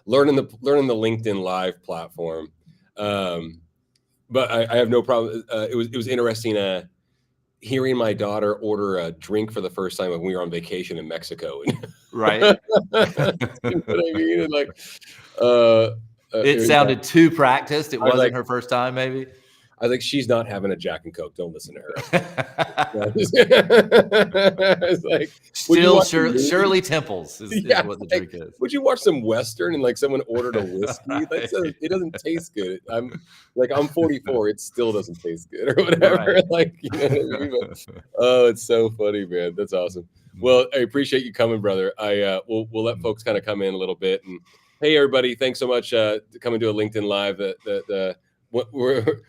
learning the LinkedIn Live platform. But I have no problem. It was interesting. Hearing my daughter order a drink for the first time when we were on vacation in Mexico. Right. You know what I mean? And like, it sounded too practiced. It wasn't like, her first time, maybe. I was like, she's not having a Jack and Coke. Don't listen to her. It's like, still Shirley Temples is what the drink is. Would you watch some Western and like someone ordered a whiskey? It doesn't taste good. I'm 44. It still doesn't taste good or whatever. Right. Like, you know what I mean? But, oh, it's so funny, man. That's awesome. Well, I appreciate you coming, brother. We'll let folks kind of come in a little bit. And hey, everybody, thanks so much coming to a LinkedIn Live. We're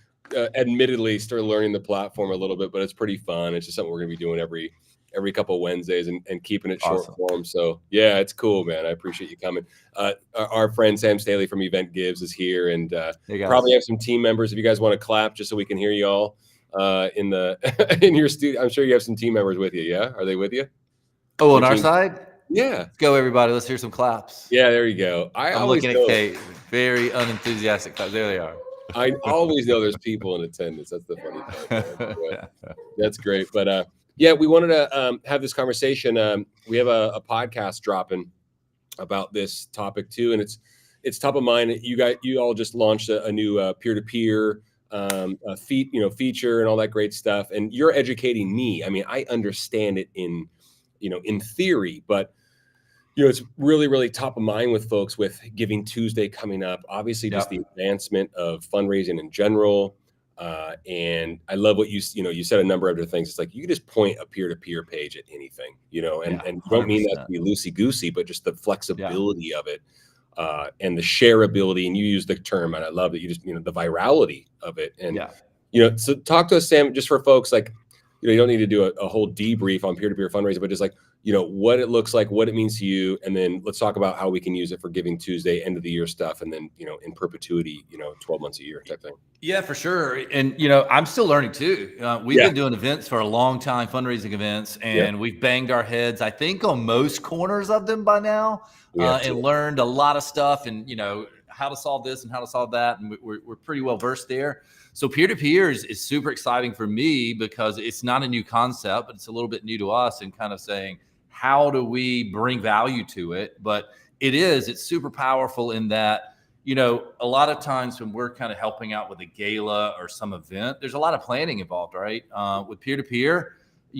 admittedly still learning the platform a little bit, but it's pretty fun. It's just something we're going to be doing every couple of Wednesdays and keeping it short form. So yeah, it's cool, man. I appreciate you coming. Our friend Sam Staley from Event.Gives is here, and probably have some team members. If you guys want to clap just so we can hear you all in your studio. I'm sure you have some team members with you. Yeah, are they with you? Oh, on our side? Yeah. Let's go, everybody. Let's hear some claps. Yeah, there you go. I'm looking at Kate. Very unenthusiastic claps. There they are. I always know there's people in attendance. That's the funny part. That's great. But yeah, we wanted to have this conversation. We have a podcast dropping about this topic too, and it's top of mind. You all just launched a new peer-to-peer feature and all that great stuff, and you're educating me. I mean, I understand it in theory, but it's really, really top of mind with folks with Giving Tuesday coming up. Obviously, just the advancement of fundraising in general. And I love what you said a number of other things. It's like you can just point a peer-to-peer page at anything, and you don't mean that to be loosey-goosey, but just the flexibility of it and the shareability. And you use the term, and I love that you just, the virality of it. And, so talk to us, Sam, just for folks like, you don't need to do a whole debrief on peer-to-peer fundraising, but just like, what it looks like, what it means to you. And then let's talk about how we can use it for Giving Tuesday, end of the year stuff. And then, in perpetuity, 12 months a year type thing. Yeah, for sure. And, I'm still learning too. We've been doing events for a long time, fundraising events, and we've banged our heads, I think, on most corners of them by now, and learned a lot of stuff and, how to solve this and how to solve that. And we're pretty well versed there. So peer-to-peer is super exciting for me because it's not a new concept, but it's a little bit new to us and kind of saying, how do we bring value to it? But it's super powerful in that, a lot of times when we're kind of helping out with a gala or some event, there's a lot of planning involved, right? With peer-to-peer,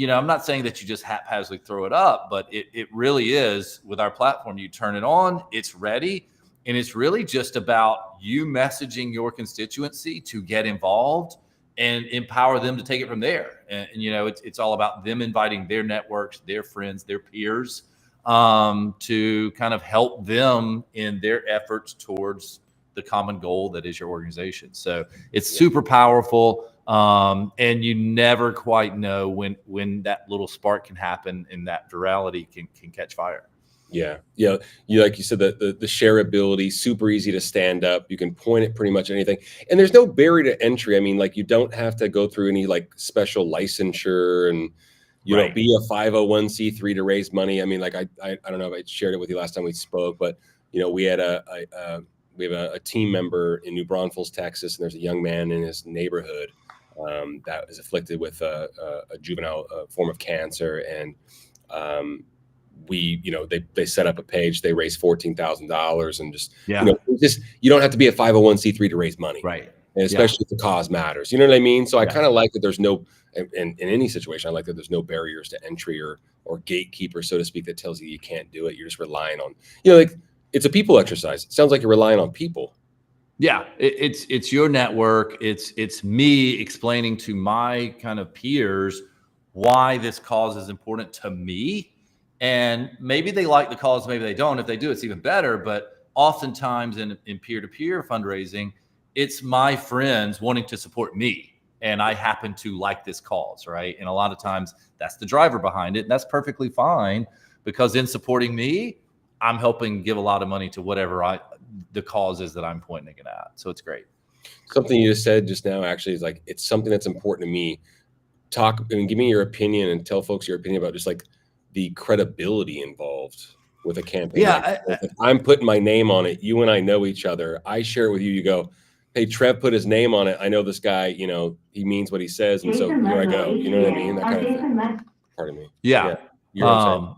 I'm not saying that you just haphazardly throw it up, but it really is with our platform. You turn it on, it's ready. And it's really just about you messaging your constituency to get involved and empower them to take it from there. And it's all about them inviting their networks, their friends, their peers, to kind of help them in their efforts towards the common goal that is your organization. So it's super powerful. And you never quite know when that little spark can happen and that virality can catch fire. Yeah. You like you said, the shareability, super easy to stand up. You can point at pretty much anything, and there's no barrier to entry. I mean, like you don't have to go through any like special licensure and be a 501c3 to raise money. I mean, like I don't know if I shared it with you last time we spoke, but we had we have a team member in New Braunfels, Texas, and there's a young man in his neighborhood that is afflicted with a juvenile form of cancer, and they set up a page, they raised $14,000 and just, you don't have to be a 501c3 to raise money. Right. And especially if the cause matters, you know what I mean? So I kind of like that there's no, in any situation, I like that there's no barriers to entry or gatekeeper, so to speak, that tells you can't do it. You're just relying on, like it's a people exercise. It sounds like you're relying on people. Yeah. It's your network. It's me explaining to my kind of peers why this cause is important to me. And maybe they like the cause, maybe they don't. If they do, it's even better. But oftentimes in peer-to-peer fundraising, it's my friends wanting to support me. And I happen to like this cause, right? And a lot of times that's the driver behind it. And that's perfectly fine because in supporting me, I'm helping give a lot of money to whatever the cause is that I'm pointing it at. So it's great. Something you just said just now actually is like, it's something that's important to me. Give me your opinion and tell folks your opinion about just like the credibility involved with a campaign. Yeah. Like, if I'm putting my name on it, you and I know each other. I share it with you. You go, hey, Trev put his name on it. I know this guy, you know, he means what he says. And so here I go. You know what I mean? That kind of thing. Pardon me. Yeah. You know what I'm saying?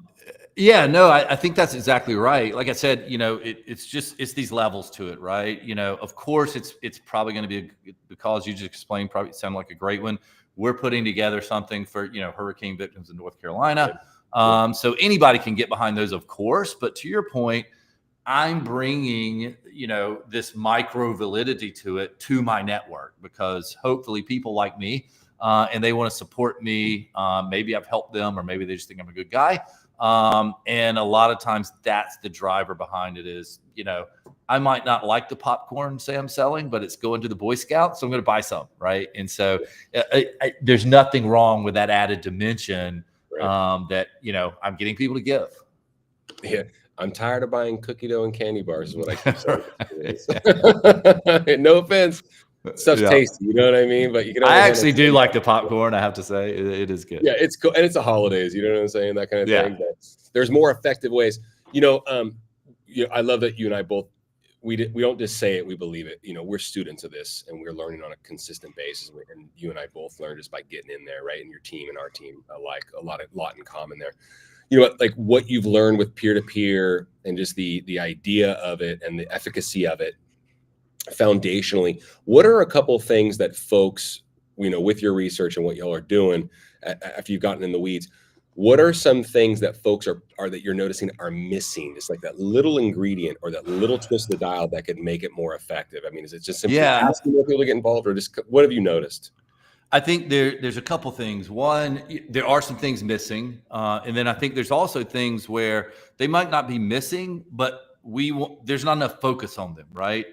Yeah, no, I think that's exactly right. Like I said, you know, it's these levels to it, right? You know, of course, it's probably going to be the cause you just explained. Probably sound like a great one. We're putting together something for, you know, hurricane victims in North Carolina. So anybody can get behind those, of course. But to your point, I'm bringing, you know, this micro validity to it, to my network, because hopefully people like me and they want to support me. Maybe I've helped them, or maybe they just think I'm a good guy. And a lot of times that's the driver behind it is, you know, I might not like the popcorn, say I'm selling, but it's going to the Boy Scouts, so I'm going to buy some, right? And so there's nothing wrong with that added dimension that, you know, I'm getting people to give. Yeah. I'm tired of buying cookie dough and candy bars is what I keep saying. No offense. Stuff's tasty, you know what I mean? But you can. I actually do like the popcorn. I have to say, it is good. Yeah, it's cool, and it's the holidays. You know what I'm saying? That kind of thing. But there's more effective ways. You know, I love that you and I both we don't just say it, we believe it. You know, we're students of this, and we're learning on a consistent basis. And you and I both learn just by getting in there, right? And your team and our team alike, a lot in common there. You know, like what you've learned with peer-to-peer and just the idea of it and the efficacy of it. Foundationally, what are a couple things that folks, you know, with your research and what y'all are doing after you've gotten in the weeds, what are some things that folks are that you're noticing are missing? Just like that little ingredient or that little twist of the dial that could make it more effective. I mean, is it just simply asking more people to get involved, or just what have you noticed? I think there's a couple things. One, there are some things missing, and then I think there's also things where they might not be missing, but there's not enough focus on them, right?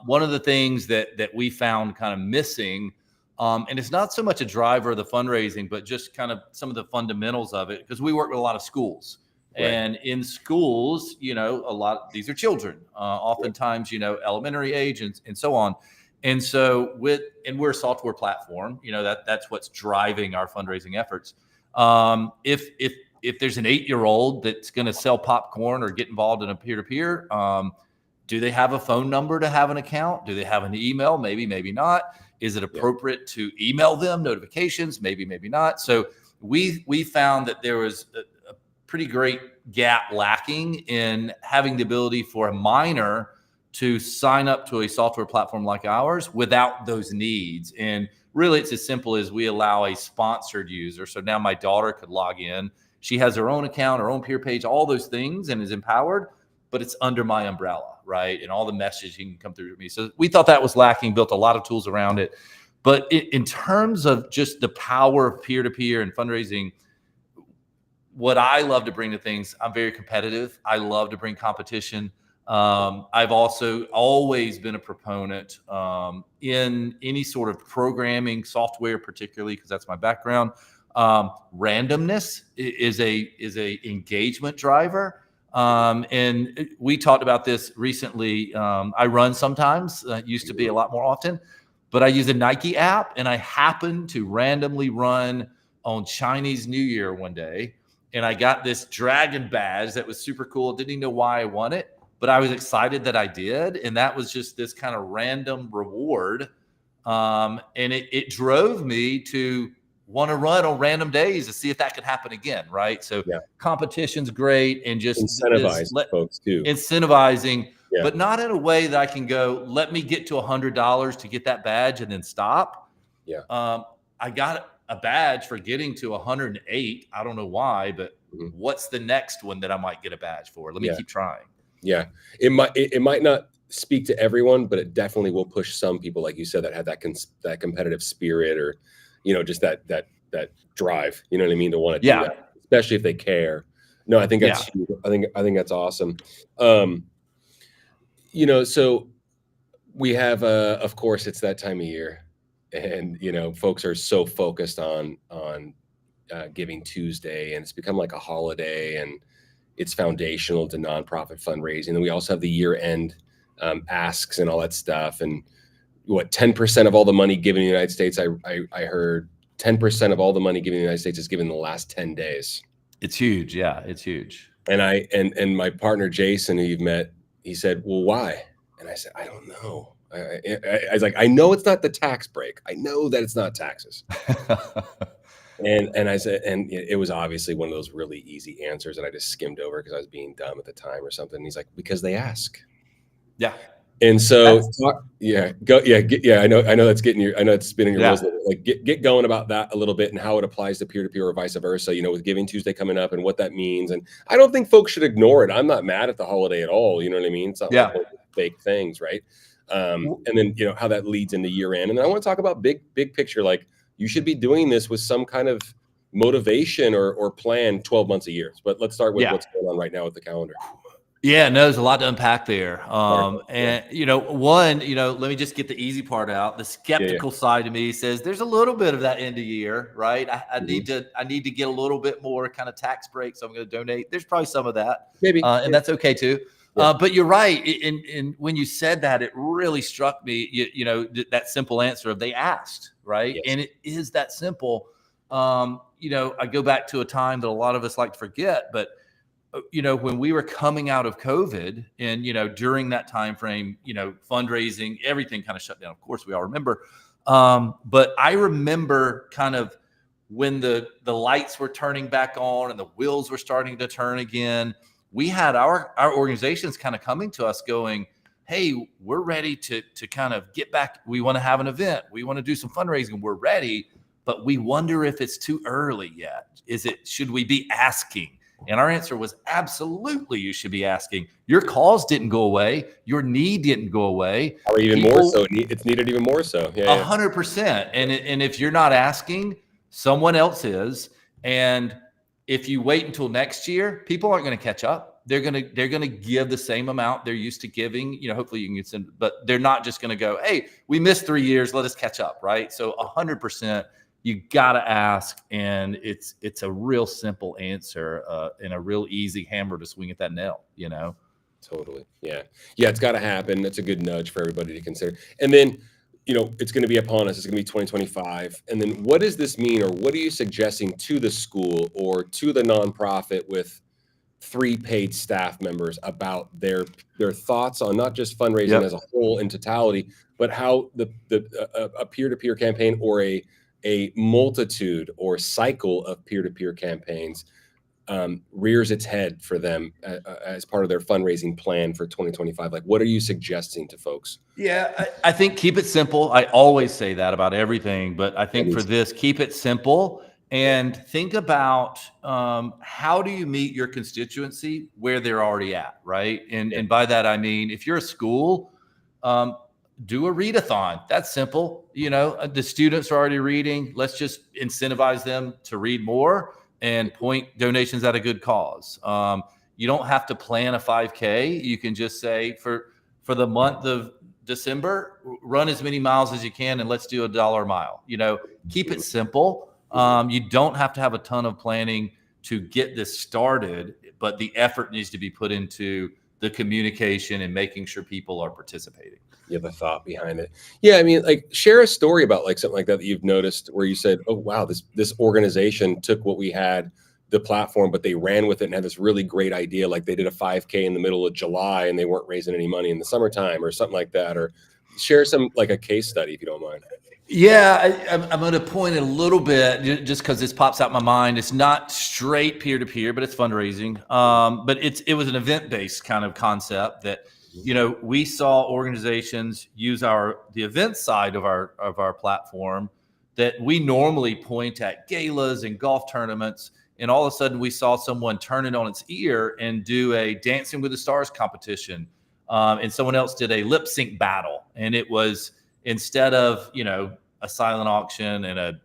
One of the things that we found kind of missing, and it's not so much a driver of the fundraising, but just kind of some of the fundamentals of it, because we work with a lot of schools. And in schools, you know, these are children, oftentimes, you know, elementary age and so on. And so we're a software platform, you know, that's what's driving our fundraising efforts. If there's an 8-year-old that's going to sell popcorn or get involved in a peer-to-peer, do they have a phone number to have an account? Do they have an email? Maybe, maybe not. Is it appropriate to email them notifications? Maybe, maybe not. So we found that there was a pretty great gap lacking in having the ability for a minor to sign up to a software platform like ours without those needs. And really, it's as simple as we allow a sponsored user. So now my daughter could log in. She has her own account, her own peer page, all those things, and is empowered, but it's under my umbrella, right? And all the messaging can come through to me. So we thought that was lacking, built a lot of tools around it. But in terms of just the power of peer-to-peer and fundraising, what I love to bring to things, I'm very competitive. I love to bring competition. I've also always been a proponent in any sort of programming software, particularly because that's my background. Randomness is a engagement driver. And we talked about this recently. I run sometimes, used to be a lot more often, but I use a Nike app, and I happened to randomly run on Chinese New Year one day. And I got this dragon badge that was super cool. Didn't even know why I won it, but I was excited that I did. And that was just this kind of random reward. And it drove me to want to run on random days to see if that could happen again, right? So competition's great, and just incentivize folks too. Incentivizing, but not in a way that I can go, let me get to $100 to get that badge and then stop. I got a badge for getting to 108. I don't know why, but what's the next one that I might get a badge for? Let me keep trying. Yeah, it might not speak to everyone, but it definitely will push some people, like you said, that have that competitive spirit, or you know, just that drive. You know what I mean? To want to do that, especially if they care. No, I think that's huge. I think that's awesome. You know, so we have of course, it's that time of year. And, you know, folks are so focused on Giving Tuesday, and it's become like a holiday, and it's foundational to nonprofit fundraising. And we also have the year-end asks and all that stuff. And what, 10% of all the money given in the United States, I heard 10% of all the money given in the United States is given in the last 10 days. It's huge. Yeah, it's huge. And my partner, Jason, who you've met, he said, well, why? And I said, I don't know. I was like, I know it's not the tax break. I know that it's not taxes. And I said, and it was obviously one of those really easy answers that I just skimmed over because I was being dumb at the time or something. And he's like, because they ask. Yeah. And so, I know that's I know it's spinning your wheels. Like get going about that a little bit and how it applies to peer-to-peer or vice versa, with Giving Tuesday coming up and what that means. And I don't think folks should ignore it. I'm not mad at the holiday at all. You know what I mean? It's not like fake things, right? And then, how that leads into year end. And then I want to talk about big picture. Like you should be doing this with some kind of motivation or plan 12 months a year. But let's start with what's going on right now with the calendar. Yeah, no, there's a lot to unpack there. And let me just get the easy part out. The skeptical side of me says there's a little bit of that end of year, right? I need to get a little bit more kind of tax break, so I'm going to donate. There's probably some of that, maybe, and that's okay too. But you're right. And when you said that, it really struck me. That simple answer of they asked, right? Yes. And it is that simple. I go back to a time that a lot of us like to forget, but when we were coming out of COVID and, during that time frame, fundraising, everything kind of shut down. Of course, we all remember. But I remember kind of when the lights were turning back on and the wheels were starting to turn again, we had our organizations kind of coming to us going, hey, we're ready to kind of get back. We want to have an event. We want to do some fundraising. We're ready, but we wonder if it's too early yet. Should we be asking? And our answer was absolutely, you should be asking. Your calls didn't go away. Your need didn't go away. Or even more so. It's needed even more so. 100%. And if you're not asking, someone else is. And if you wait until next year, people aren't going to catch up. They're going to give the same amount they're used to giving. Hopefully you can get some, but they're not just going to go, hey, we missed 3 years. Let us catch up. Right. So 100%. You got to ask, and it's a real simple answer and a real easy hammer to swing at that nail, Totally. Yeah. It's got to happen. That's a good nudge for everybody to consider. And then, it's going to be upon us. It's going to be 2025. And then what does this mean, or what are you suggesting to the school or to the nonprofit with 3 paid staff members about their thoughts on not just fundraising as a whole in totality, but how a peer-to-peer campaign or a multitude or cycle of peer-to-peer campaigns rears its head for them as part of their fundraising plan for 2025? Like, what are you suggesting to folks? Yeah, I think keep it simple. I always say that about everything, but I think for this, keep it simple and think about how do you meet your constituency where they're already at, right? And by that, I mean, if you're a school, do a readathon. That's simple. The students are already reading. Let's just incentivize them to read more and point donations at a good cause. You don't have to plan a 5K. You can just say for the month of December, run as many miles as you can and let's do $1 a mile. Keep it simple. You don't have to have a ton of planning to get this started, but the effort needs to be put into the communication and making sure people are participating. You have a thought behind it. Yeah. I mean, like, share a story about like something like that you've noticed where you said, oh, wow, this organization took what we had, the platform, but they ran with it and had this really great idea. Like they did a 5K in the middle of July and they weren't raising any money in the summertime or something like that. Or share some, like a case study, if you don't mind. Yeah, I'm going to point it a little bit just because this pops out in my mind. It's not straight peer-to-peer, but it's fundraising. But it was an event-based kind of concept that, we saw organizations use the event side of our platform that we normally point at galas and golf tournaments. And all of a sudden we saw someone turn it on its ear and do a Dancing with the Stars competition. And someone else did a lip sync battle. And it was, instead of, a silent auction and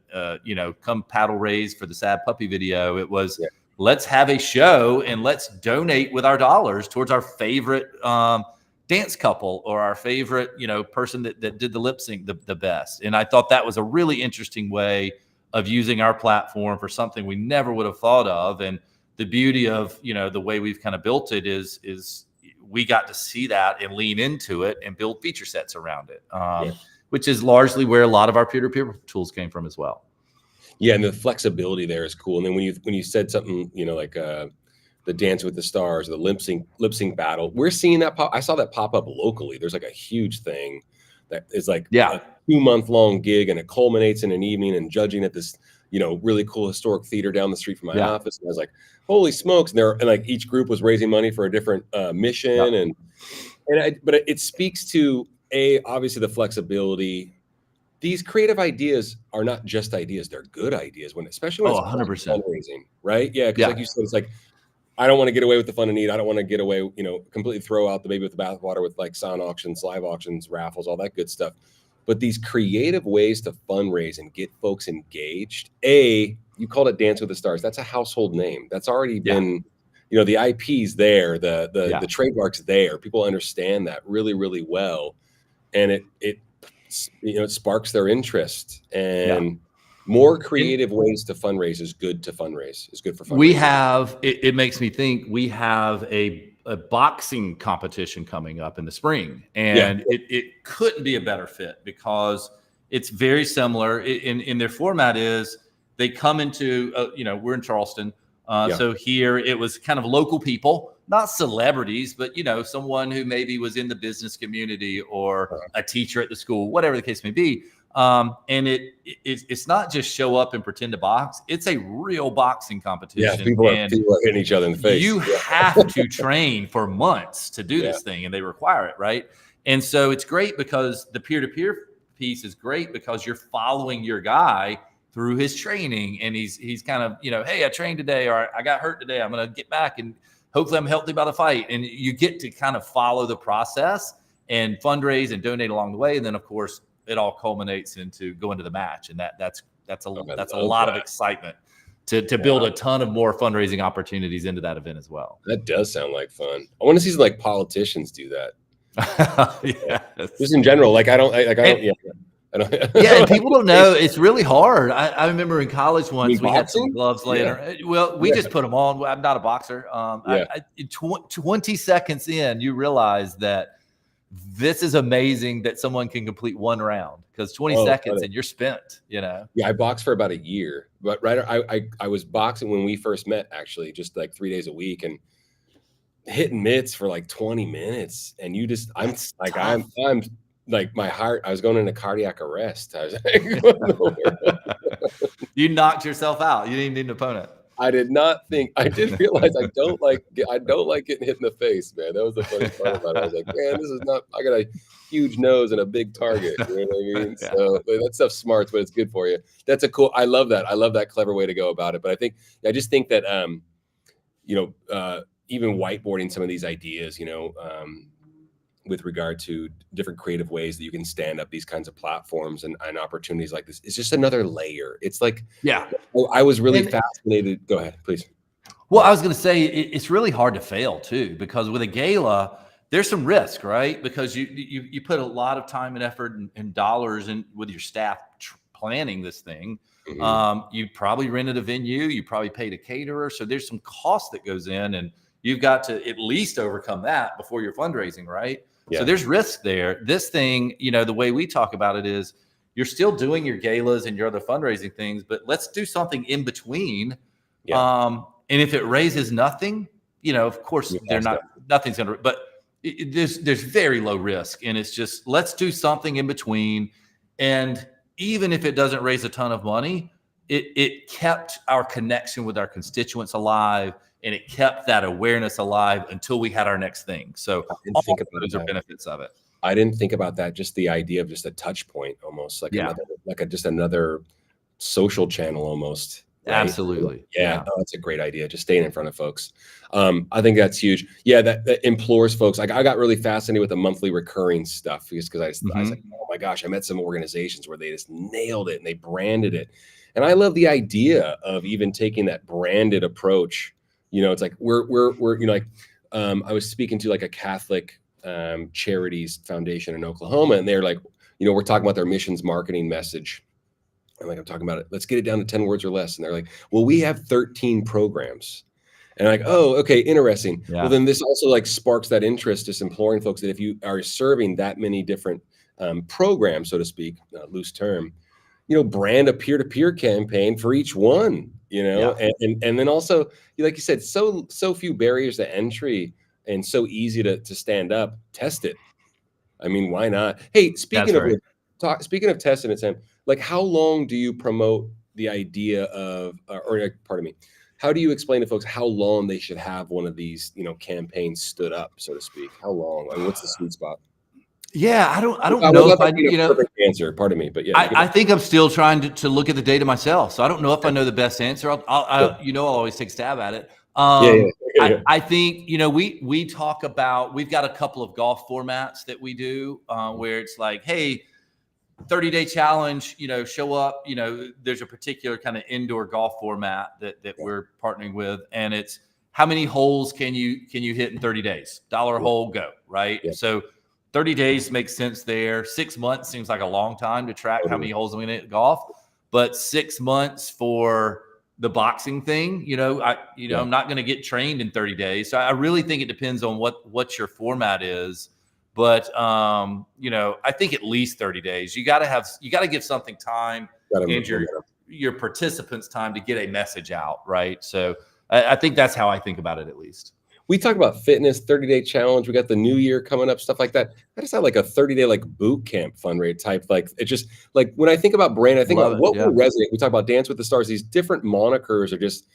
come paddle raise for the sad puppy video, it was, let's have a show and let's donate with our dollars towards our favorite dance couple or our favorite, person that did the lip sync the best. And I thought that was a really interesting way of using our platform for something we never would have thought of. And the beauty of, the way we've kind of built it is we got to see that and lean into it and build feature sets around it, which is largely where a lot of our peer-to-peer tools came from as well. Yeah, and the flexibility there is cool. And then when you said something, like the Dance with the Stars, the lip sync battle. We're seeing that I saw that pop up locally. There's like a huge thing that is like a 2-month-long gig, and it culminates in an evening and judging at this, really cool historic theater down the street from my office. And I was like, holy smokes. And like each group was raising money for a different mission. But it speaks to obviously the flexibility. These creative ideas are not just ideas; they're good ideas. Especially when it's 100% fundraising, right? Yeah, because like you said, it's like I don't want to get away with the fun and neat. I don't want to get away, completely throw out the baby with the bathwater with like silent auctions, live auctions, raffles, all that good stuff. But these creative ways to fundraise and get folks engaged. You called it Dance with the Stars. That's a household name. That's already been, the IP's there, the trademark's there. People understand that really, really well, and it sparks their interest. And more creative ways to fundraise is good to fundraise. Is good for fundraising. We have it makes me think we have a boxing competition coming up in the spring, and it couldn't be a better fit because it's very similar in their format. Is they come into we're in Charleston, so here it was kind of local people, not celebrities, but someone who maybe was in the business community or a teacher at the school, whatever the case may be. And it's not just show up and pretend to box. It's a real boxing competition. Yeah, people are hitting each other in the face. You have to train for months to do this thing, and they require it, right? And so it's great because the peer-to-peer piece is great because you're following your guy through his training, and he's kind of, hey, I trained today, or I got hurt today. I'm going to get back, and hopefully I'm healthy by the fight. And you get to kind of follow the process and fundraise and donate along the way. And then, of course, it all culminates into going to the match, and that's a lot of excitement to build a ton of more fundraising opportunities into that event as well. That does sound like fun. I want to see some like politicians do that. Just in general, like I don't. And people don't know it's really hard. I remember in college once we had some gloves later. Well, we just put them on. I'm not a boxer. 20 seconds in, you realize that this is amazing that someone can complete one round, because 20 seconds and you're spent, Yeah, I boxed for about a year, but I was boxing when we first met, actually, just like 3 days a week, and hitting mitts for like 20 minutes. And I'm like my heart, I was going into cardiac arrest. I was like, you knocked yourself out. You didn't need an opponent. I did realize I don't like getting hit in the face, man. That was the funny part about it. I was like, man, this is not, I got a huge nose and a big target. You know what I mean? So that stuff's smart, but it's good for you. That's I love that. I love that clever way to go about it. But I just think that, even whiteboarding some of these ideas, with regard to different creative ways that you can stand up these kinds of platforms and opportunities like this, it's just another layer. It's like, I was really fascinated. Go ahead, please. Well, I was going to say it's really hard to fail too, because with a gala, there's some risk, right? Because you put a lot of time and effort and dollars in with your staff planning this thing. Mm-hmm. You probably rented a venue, you probably paid a caterer. So there's some cost that goes in, and you've got to at least overcome that before you're fundraising, right? Yeah. So there's risk there. This thing, the way we talk about it is you're still doing your galas and your other fundraising things, but let's do something in between. Yeah. And if it raises nothing, of course nothing's going to, but there's very low risk. And it's just, let's do something in between. And even if it doesn't raise a ton of money, it kept our connection with our constituents alive, and it kept that awareness alive until we had our next thing. So those are benefits of it. I didn't think about that. Just the idea of just a touch point, almost like just another social channel almost. Right? Absolutely. Yeah. Oh, that's a great idea. Just staying in front of folks. I think that's huge. Yeah. That implores folks. Like I got really fascinated with the monthly recurring stuff because I was like, oh my gosh, I met some organizations where they just nailed it and they branded it. And I love the idea of even taking that branded approach. It's like we're I was speaking to like a Catholic charities foundation in Oklahoma, and they're like, we're talking about their missions marketing message. And like, I'm talking about it. Let's get it down to 10 words or less. And they're like, well, we have 13 programs. And I'm like, oh, okay, interesting. Yeah. Well, then this also like sparks that interest, just imploring folks that if you are serving that many different programs, so to speak, loose term, brand a peer-to-peer campaign for each one, and then also, like you said, so few barriers to entry and so easy to stand up. Test it. I mean, why not? Hey, speaking of testing it, Sam, like how long do you promote the idea of, pardon me, how do you explain to folks how long they should have one of these, campaigns stood up, so to speak? How long? I mean, what's the sweet spot? Yeah, I don't know if perfect answer. Pardon me, but yeah, I think I'm still trying to look at the data myself, so I don't know if I know the best answer. I'll always take a stab at it. I think we talk about, we've got a couple of golf formats that we do where it's like, hey, 30-day challenge, show up. There's a particular kind of indoor golf format that we're partnering with, and it's how many holes can you hit in 30 days? $1 hole, go, right? Yeah. So 30 days makes sense there. 6 months seems like a long time to track how many holes I'm going to hit golf, but 6 months for the boxing thing, I'm not going to get trained in 30 days. So I really think it depends on what your format is. But I think at least 30 days. You got to give something time and your participants time to get a message out, right? So I think that's how I think about it, at least. We talk about fitness, 30-day challenge. We got the new year coming up, stuff like that. I just had like a 30-day like boot camp fundraiser type. Like it's just like when I think about brand, I think about what will resonate. We talk about Dance with the Stars. These different monikers are just,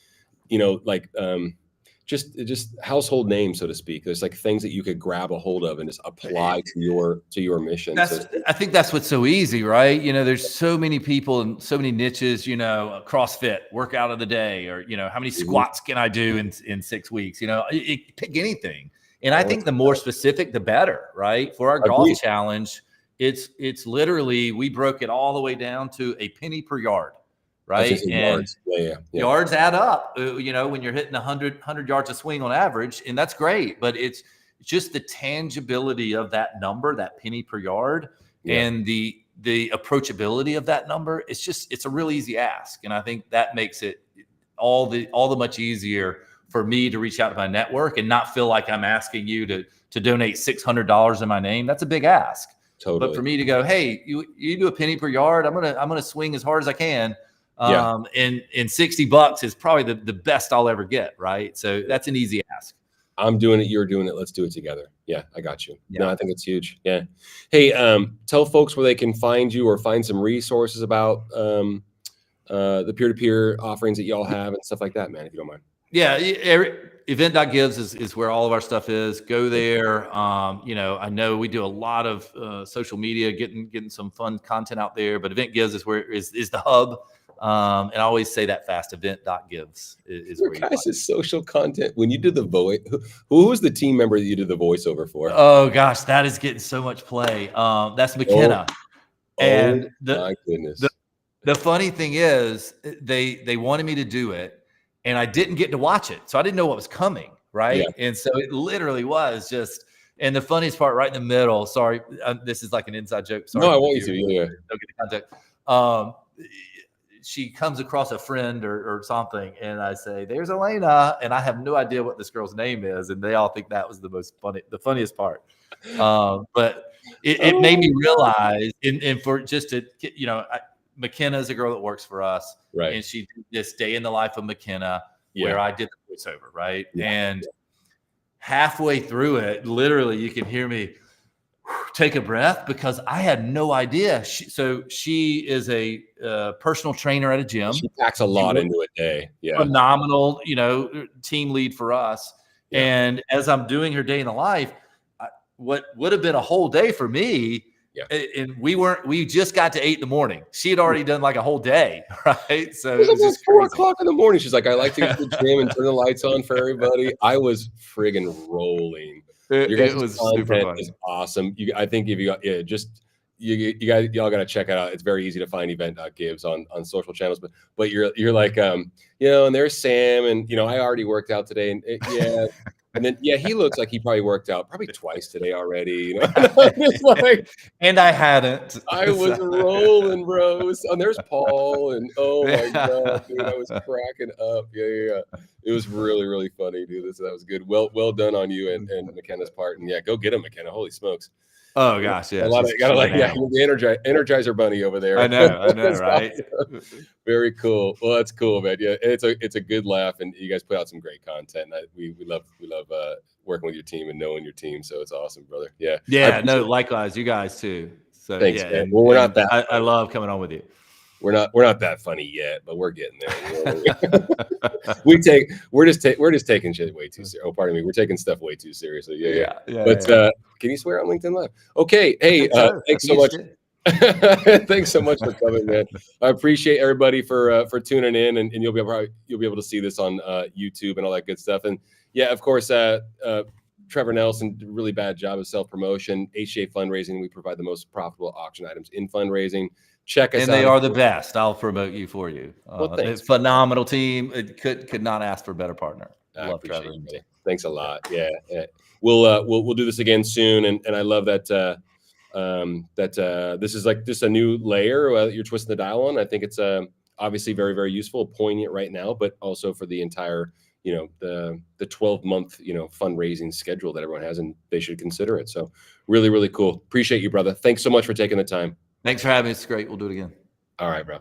just household names, so to speak. There's like things that you could grab a hold of and just apply to your mission. I think that's what's so easy, right? There's so many people and so many niches, CrossFit, workout of the day, or, how many squats can I do in 6 weeks? Pick anything. And I think the more specific, the better, right? For our golf challenge, it's literally, we broke it all the way down to a penny per yard. Right. And yards add up, when you're hitting 100 yards a swing on average, and that's great. But it's just the tangibility of that number, that penny per yard, and the approachability of that number. It's a real easy ask. And I think that makes it all the much easier for me to reach out to my network and not feel like I'm asking you to donate $600 in my name. That's a big ask. Totally. But for me to go, hey, you do a penny per yard, I'm gonna swing as hard as I can. And $60 is probably the best I'll ever get. Right. So that's an easy ask. I'm doing it. You're doing it. Let's do it together. Yeah, I got you. Yeah. No, I think it's huge. Yeah. Hey, tell folks where they can find you or find some resources about the peer-to-peer offerings that y'all have and stuff like that, man, if you don't mind. Yeah. Event.Gives is where all of our stuff is. Go there. I know we do a lot of social media, getting some fun content out there, but Event.Gives is the hub. And I always say that fast. Event.Gives is where guys' social content. When you did the voice, who was the team member that you did the voiceover for? Oh gosh, that is getting so much play. That's McKenna. And my goodness. The funny thing is, they wanted me to do it, and I didn't get to watch it, so I didn't know what was coming. Right, and so it literally was just. And the funniest part, right in the middle. Sorry, this is like an inside joke. Sorry, no, I want you to. Yeah. Don't get the context. She comes across a friend or something, and I say, "There's Elena," and I have no idea what this girl's name is, and they all think that was the funniest part. But it made me realize, and for just to, McKenna is a girl that works for us, right? And she did this Day in the Life of McKenna, where I did the voiceover, right? Yeah. And halfway through it, literally, you can hear me take a breath because I had no idea. She is a personal trainer at a gym. She packs a lot into a day. Yeah, phenomenal. Team lead for us. Yeah. And as I'm doing her day in the life, what would have been a whole day for me. Yeah. And we just got to 8 a.m. She had already done like a whole day. Right. So it was just 4 o'clock in the morning. She's like, I like to get to the gym and turn the lights on for everybody. I was friggin' rolling. It was super fun. Is awesome. I think if you got y'all got to check it out. It's very easy to find Event.Gives on social channels. But you're like and there's Sam, and I already worked out today, and and then he looks like he probably worked out probably twice today already. It's like, and I hadn't. I was rolling, bro. And there's Paul, and oh my god, dude, I was cracking up. Yeah. It was really, really funny, dude. That was good. Well done on you and McKenna's part. And go get him, McKenna. Holy smokes. Oh gosh, yeah. A lot of gotta like the Energizer Bunny over there. I know, right? Awesome. Very cool. Well, that's cool, man. Yeah, it's a good laugh, and you guys put out some great content. We love working with your team and knowing your team. So it's awesome, brother. Yeah. Yeah. No, likewise, you guys too. So thanks, yeah, man. Well, we're not that. I love coming on with you. We're not that funny yet, but we're getting there. We're just taking shit way too serious. Oh, pardon me. We're taking stuff way too seriously. Yeah. But can you swear on LinkedIn Live? Okay. Hey, thanks so much. Thanks so much for coming, man. I appreciate everybody for tuning in, and you'll be able to see this on YouTube and all that good stuff. And yeah, of course, Trevor Nelson did a really bad job of self-promotion. HJ Fundraising, we provide the most profitable auction items in fundraising. Check us out. And they are the best. I'll promote you for you. Well, thanks. Phenomenal team. It could not ask for a better partner. I love Trevor. Thanks a lot. Yeah. We'll do this again soon. And I love that this is like just a new layer you're twisting the dial on. I think it's obviously very, very useful, poignant right now, but also for the entire, the 12-month, fundraising schedule that everyone has, and they should consider it. So really, really cool. Appreciate you, brother. Thanks so much for taking the time. Thanks for having me. It's great. We'll do it again. All right, bro.